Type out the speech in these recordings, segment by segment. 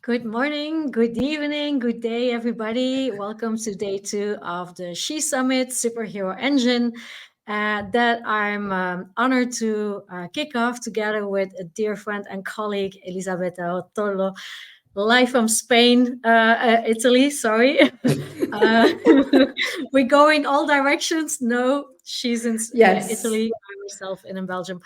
Good morning, good evening, good day, everybody. Welcome to day 2 of the SHE Summit Superhero Engine that I'm honored to kick off together with a dear friend and colleague, Elisabetta Tolo, live from Spain, Italy, sorry. We're going all directions. No, she's in Yes. Italy, I myself in Belgium.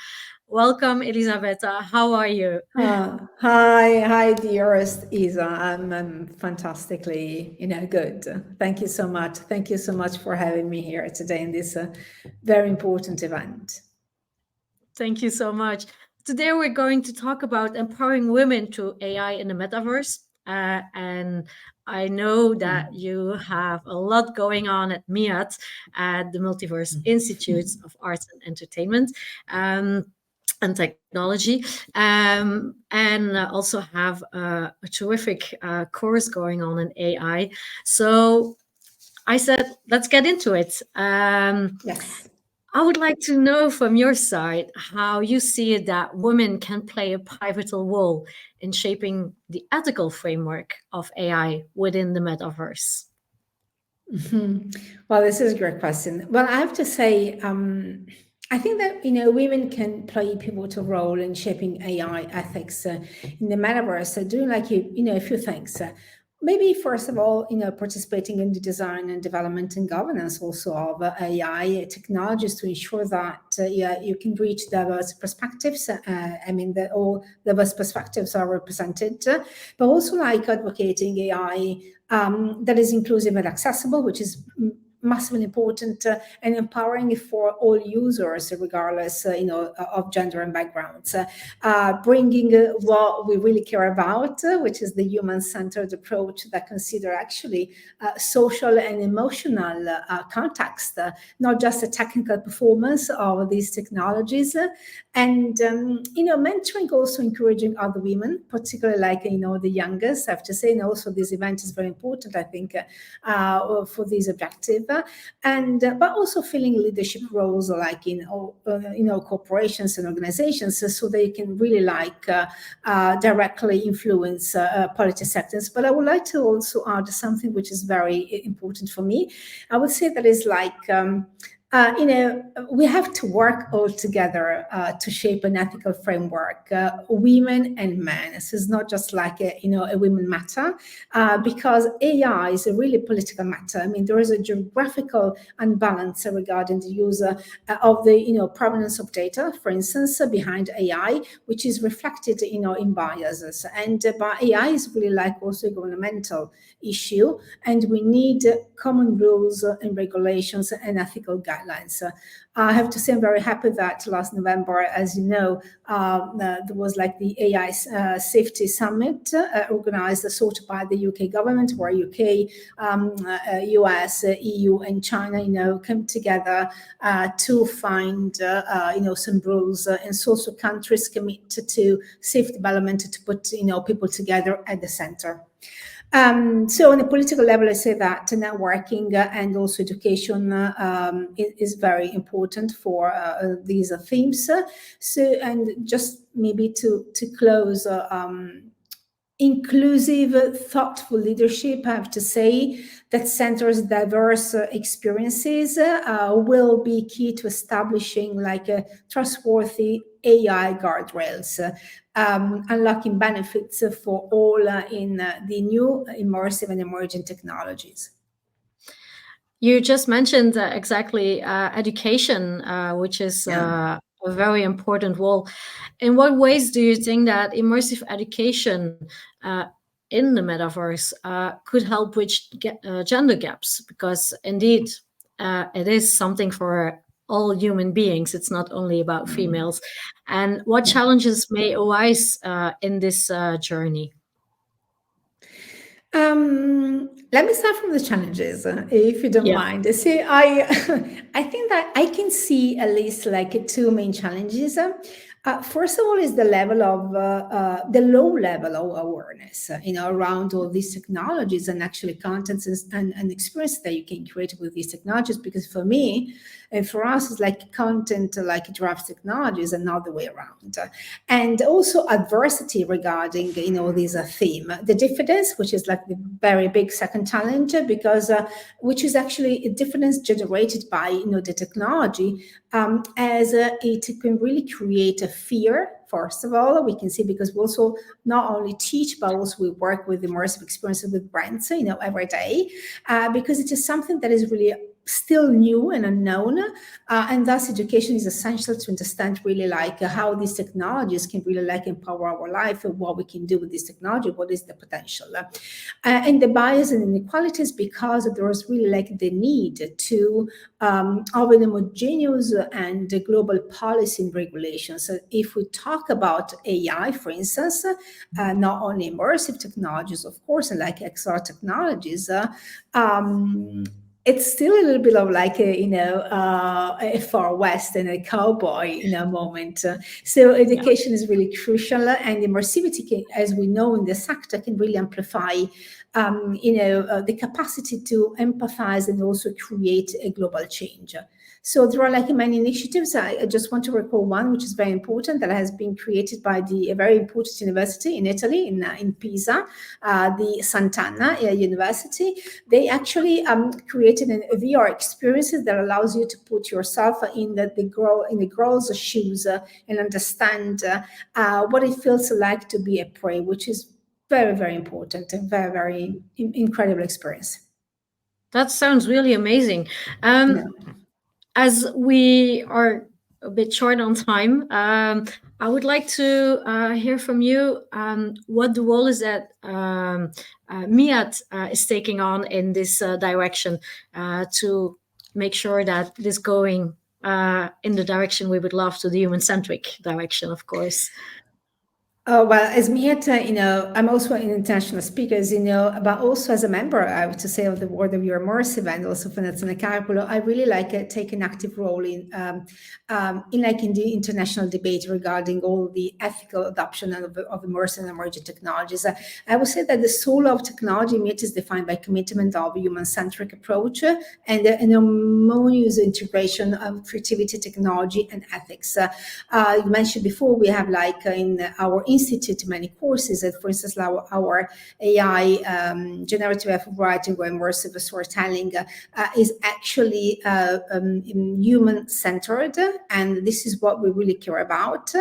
Welcome, Elisabetta. How are you? Hi, dearest Isa. I'm fantastically, good. Thank you so much. Thank you so much for having me here today in this very important event. Thank you so much. Today we're going to talk about empowering women through AI in the metaverse. And I know that you have a lot going on at MIAT, at the Multiverse Institutes of Arts and Entertainment. And technology, and also have a terrific course going on in AI. So I said, let's get into it. Yes. I would like to know from your side how you see it that women can play a pivotal role in shaping the ethical framework of AI within the metaverse. Well, this is a great question. Well, I have to say, I think that women can play a pivotal role in shaping AI ethics in the metaverse. Doing like a few things. Maybe first of all, participating in the design and development and governance also of AI technologies to ensure that you can reach diverse perspectives. That all diverse perspectives are represented, but also like advocating AI that is inclusive and accessible, which is massively important, and empowering for all users, regardless, of gender and backgrounds. Bringing what we really care about, which is the human-centered approach that consider actually social and emotional context, not just the technical performance of these technologies, and mentoring, also encouraging other women, particularly like the youngest. I have to say, and also this event is very important, I think, for this objective, and but also filling leadership roles like in corporations and organizations, so they can really directly influence policy sectors. But I would like to also add something which is very important for me. I would say that is we have to work all together to shape an ethical framework, women and men. This is not just like a women matter, because AI is a really political matter. I mean, there is a geographical imbalance regarding the use of the provenance of data, for instance, behind AI, which is reflected in biases. And but AI is really like also a governmental issue, and we need common rules and regulations and ethical guidelines. I have to say I'm very happy that last November, as you know, there was like the AI Safety Summit organized sort of by the UK government, where UK, US, EU, and China, came together to find some rules, and also countries committed to safe development, to put people together at the center. So on a political level, I say that networking and also education is very important for these themes. So, and just maybe to close, inclusive, thoughtful leadership, I have to say, that centers diverse experiences will be key to establishing like a trustworthy AI guardrails, unlocking benefits for all in the new immersive and emerging technologies. You just mentioned exactly education, which is a very important role. In what ways do you think that immersive education in the metaverse could help bridge gender gaps? Because indeed, it is something for all human beings. It's not only about females. And what challenges may arise in this journey? Let me start from the challenges, if you don't mind. See, I think that I can see at least like two main challenges. First of all, is the level of the low level of awareness, around all these technologies and actually contents and experience that you can create with these technologies. Because for me, and for us, it's like content, like drives technologies, and not the way around. And also adversity regarding, this theme, the diffidence, which is like the very big second challenge, because which is actually a diffidence generated by, the technology, as it can really create a fear. First of all, we can see, because we also not only teach, but also we work with immersive experiences with brands, every day, because it is something that is really still new and unknown, and thus education is essential to understand really like how these technologies can really like empower our life, and what we can do with this technology, what is the potential, and the bias and inequalities, because there is really like the need to of an homogeneous and global policy and regulation. So if we talk about AI, for instance, not only immersive technologies, of course, and like XR technologies, it's still a little bit of like a far west and a cowboy moment. So Yeah. education is really crucial, and immersivity can, as we know in the sector, can really amplify the capacity to empathize and also create a global change. So there are like many initiatives. I just want to recall one which is very important, that has been created by a very important university in Italy, in Pisa, the Sant'Anna University. They actually created a VR experience that allows you to put yourself in the girl's shoes, and understand what it feels like to be a prey, which is very, very important and very, very incredible experience. That sounds really amazing. Yeah. As we are a bit short on time, I would like to hear from you what the role is that MIAT is taking on in this direction, to make sure that this going in the direction we would love, to the human-centric direction, of course. Oh, well, as Mieta, I'm also an international speaker, as but also as a member, I would say, of the World of Your Immersive, and also Fondazione Carpolo. I really like take an active role in the international debate regarding all the ethical adoption of immersive and emerging technologies. I would say that the soul of technology, Mieta, is defined by commitment of a human-centric approach, and an harmonious integration of creativity, technology, and ethics. You mentioned before, we have like in our institute many courses, and for instance our AI generative effort writing or immersive storytelling is actually human-centered, and this is what we really care about.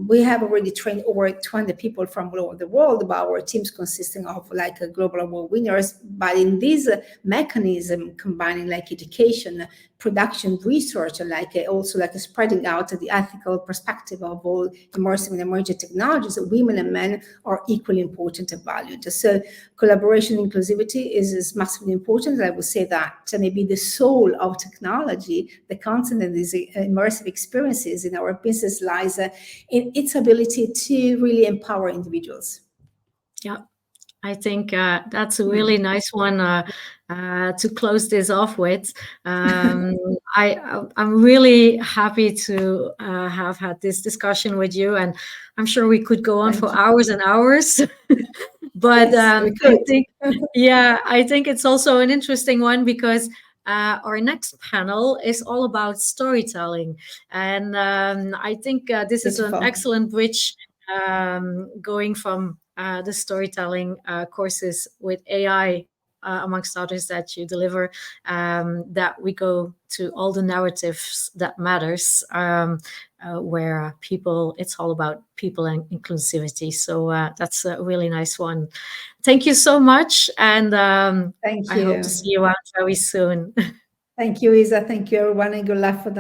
We have already trained over 200 people from all over the world, but our teams consisting of like global award winners, but in this mechanism combining like education, production, research, and like also like spreading out the ethical perspective of all immersive and emerging technologies, women and men are equally important and valued. So collaboration and inclusivity is massively important. I would say that maybe the soul of technology, the content of these immersive experiences in our business lies in its ability to really empower individuals. Yeah, I think that's a really nice one to close this off with. I'm really happy to have had this discussion with you, and I'm sure we could go on for hours and hours. But Yes, I think it's also an interesting one, because our next panel is all about storytelling, and I think this is an excellent bridge, going from the storytelling courses with AI, amongst others, that you deliver, that we go to all the narratives that matters, where it's all about people and inclusivity. So that's a really nice one. Thank you so much, and thank I you. hope to see you out very soon. Thank you, Isa. Thank you, everyone, and good luck for the